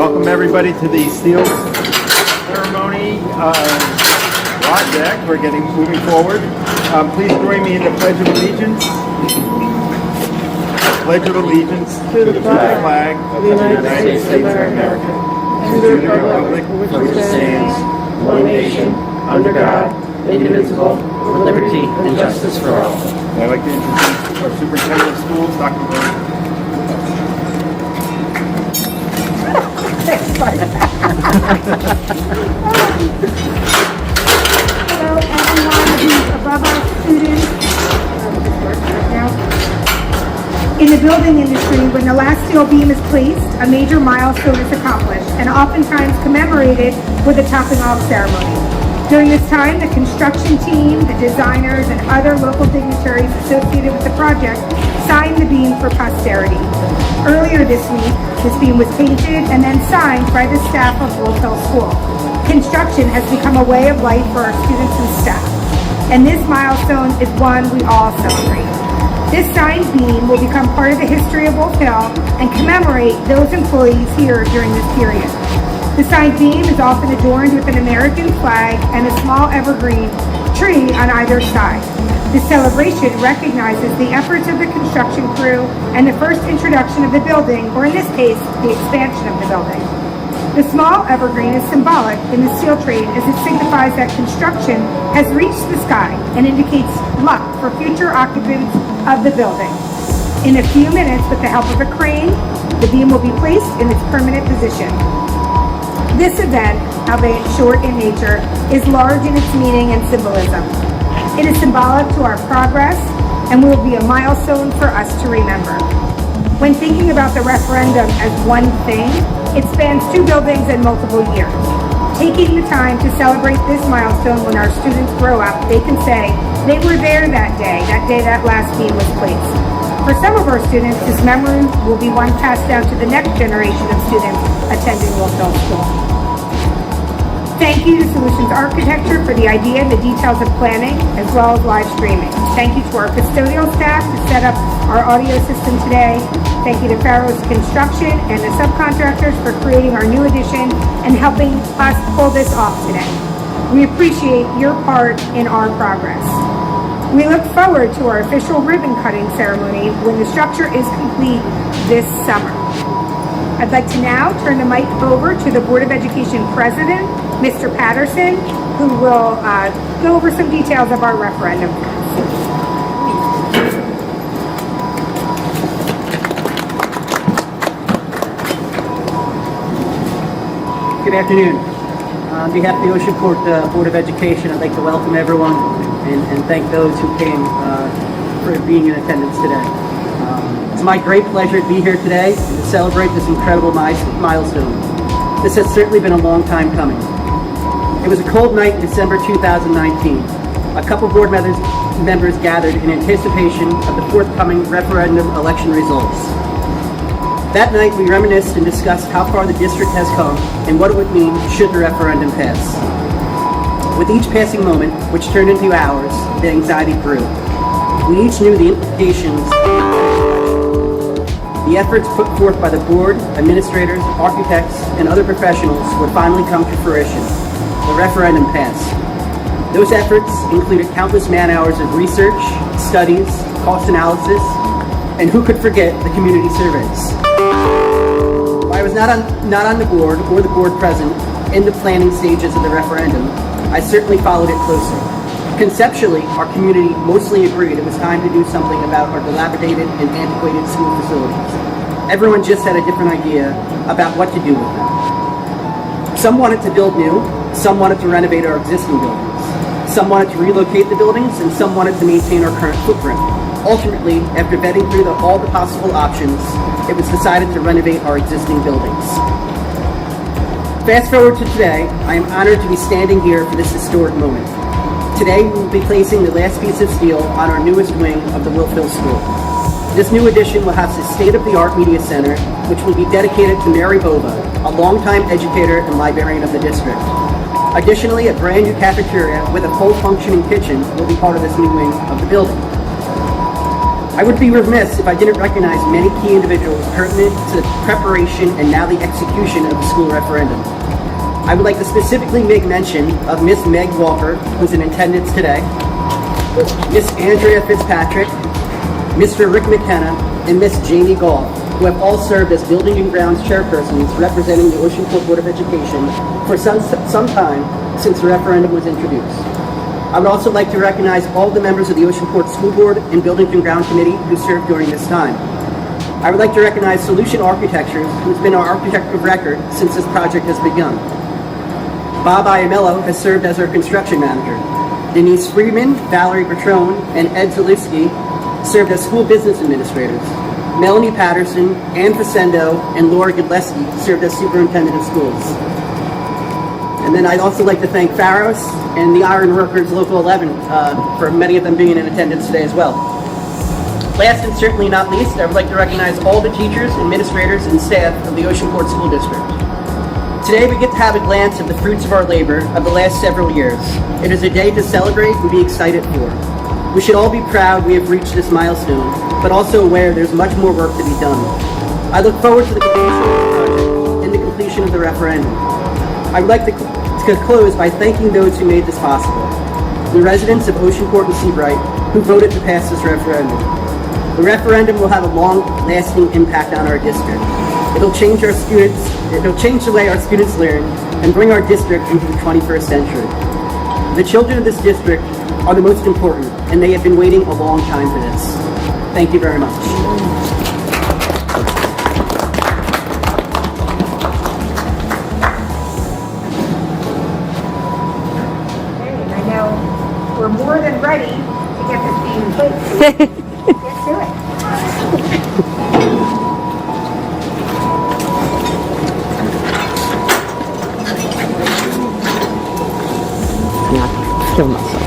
Welcome everybody to the steel ceremony project. We're moving forward. Please join me in the Pledge of Allegiance. Pledge of Allegiance to the flag of the United States of America, and to the republic for which it stands, one nation, under God, indivisible, with liberty and justice for all. I'd like to introduce our Superintendent of Schools, Dr. Burns. Hello, everyone who's above our students. In the building industry, when the last steel beam is placed, a major milestone is accomplished and oftentimes commemorated with a topping off ceremony. During this time, the construction team, the designers, and other local dignitaries associated with the project signed the beam for posterity. Earlier this week, this beam was painted and then signed by the staff of Wolf Hill School. Construction has become a way of life for our students and staff, and this milestone is one we all celebrate. This signed beam will become part of the history of Wolf Hill and commemorate those employees here during this period. The signed beam is often adorned with an American flag and a small evergreen tree on either side. This celebration recognizes the efforts of the construction crew and the first introduction of the building, or in this case, the expansion of the building. The small evergreen is symbolic in the steel trade as it signifies that construction has reached the sky and indicates luck for future occupants of the building. In a few minutes, with the help of a crane, the beam will be placed in its permanent position. This event, albeit short in nature, is large in its meaning and symbolism. It is symbolic to our progress and will be a milestone for us to remember. When thinking about the referendum as one thing, it spans 2 buildings and multiple years. Taking the time to celebrate this milestone when our students grow up, they can say they were there that day that last beam was placed. For some of our students, this memory will be one passed down to the next generation of students attending Wolf Hill School. Thank you to Solutions Architecture for the idea and the details of planning, as well as live streaming. Thank you to our custodial staff to set up our audio system today. Thank you to Farrow's Construction and the subcontractors for creating our new edition and helping us pull this off today. We appreciate your part in our progress. We look forward to our official ribbon cutting ceremony when the structure is complete this summer. I'd like to now turn the mic over to the Board of Education President, Mr. Patterson, who will go over some details of our referendum. Good afternoon. On behalf of the Oceanport Board of Education, I'd like to welcome everyone and thank those who came for being in attendance today. It's my great pleasure to be here today and to celebrate this incredible milestone. This has certainly been a long time coming. It was a cold night in December 2019. A couple board members gathered in anticipation of the forthcoming referendum election results. That night we reminisced and discussed how far the district has come and what it would mean should the referendum pass. With each passing moment, which turned into hours, the anxiety grew. We each knew the implications. The efforts put forth by the board, administrators, architects, and other professionals would finally come to fruition. The referendum passed. Those efforts included countless man-hours of research, studies, cost analysis, and who could forget the community surveys. While I was not on the board or the board present in the planning stages of the referendum, I certainly followed it closely. Conceptually, our community mostly agreed it was time to do something about our dilapidated and antiquated school facilities. Everyone just had a different idea about what to do with them. Some wanted to build new, some wanted to renovate our existing buildings. Some wanted to relocate the buildings, and some wanted to maintain our current footprint. Ultimately, after vetting through all the possible options, it was decided to renovate our existing buildings. Fast forward to today, I am honored to be standing here for this historic moment. Today, we will be placing the last piece of steel on our newest wing of the Wolf Hill School. This new addition will house a state-of-the-art media center, which will be dedicated to Mary Bova, a longtime educator and librarian of the district. Additionally, a brand new cafeteria with a full functioning kitchen will be part of this new wing of the building. I would be remiss if I didn't recognize many key individuals pertinent to the preparation and now the execution of the school referendum. I would like to specifically make mention of Miss Meg Walker, who's in attendance today, Miss Andrea Fitzpatrick, Mr. Rick McKenna, and Miss Jamie Gall, who have all served as Building and Grounds chairpersons representing the Oceanport Board of Education for some time since the referendum was introduced. I would also like to recognize all the members of the Oceanport School Board and Building and Ground Committee who served during this time. I would like to recognize Solution Architecture, who's been our architect of record since this project has begun. Bob Iamello has served as our construction manager. Denise Friedman, Valerie Petrone, and Ed Zalewski served as school business administrators. Melanie Patterson, Ann Facendo, and Laura Godleski served as superintendent of schools. And then I'd also like to thank Pharos and the Iron Workers Local 11 for many of them being in attendance today as well. Last and certainly not least, I would like to recognize all the teachers, administrators, and staff of the Oceanport School District. Today we get to have a glance at the fruits of our labor of the last several years. It is a day to celebrate and be excited for. We should all be proud we have reached this milestone, but also aware there's much more work to be done. I look forward to the completion of the project and the completion of the referendum. I would like to close by thanking those who made this possible. The residents of Oceanport and Seabright who voted to pass this referendum. The referendum will have a long-lasting impact on our district. It'll change the way our students learn and bring our district into the 21st century. The children of this district are the most important, and they have been waiting a long time for this. Thank you very much. I know we're more than ready to get this being put. Let's do it. Kill myself.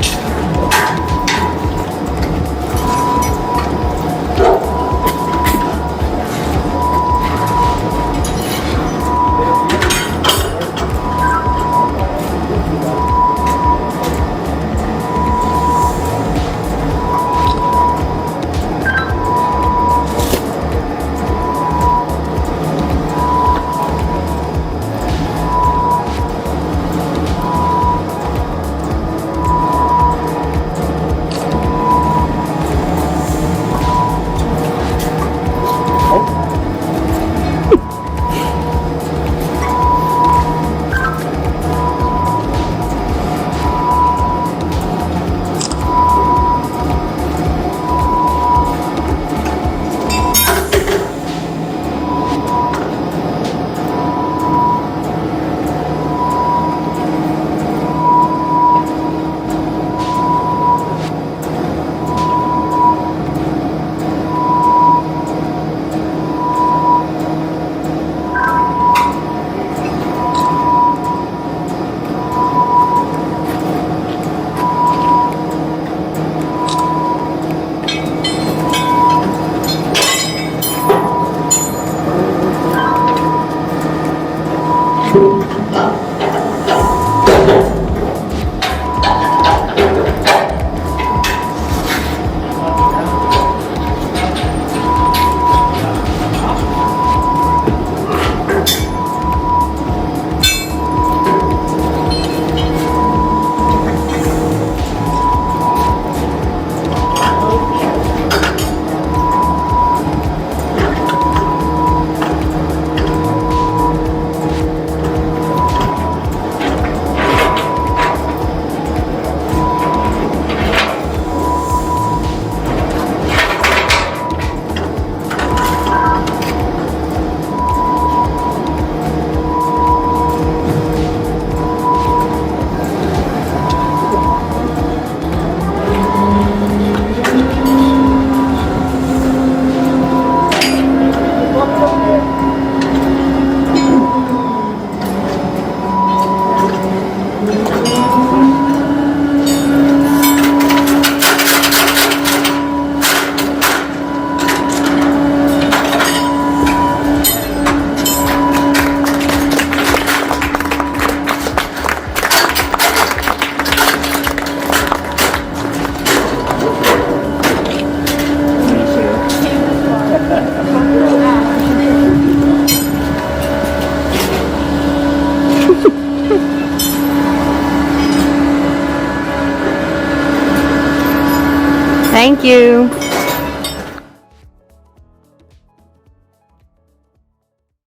Thank you.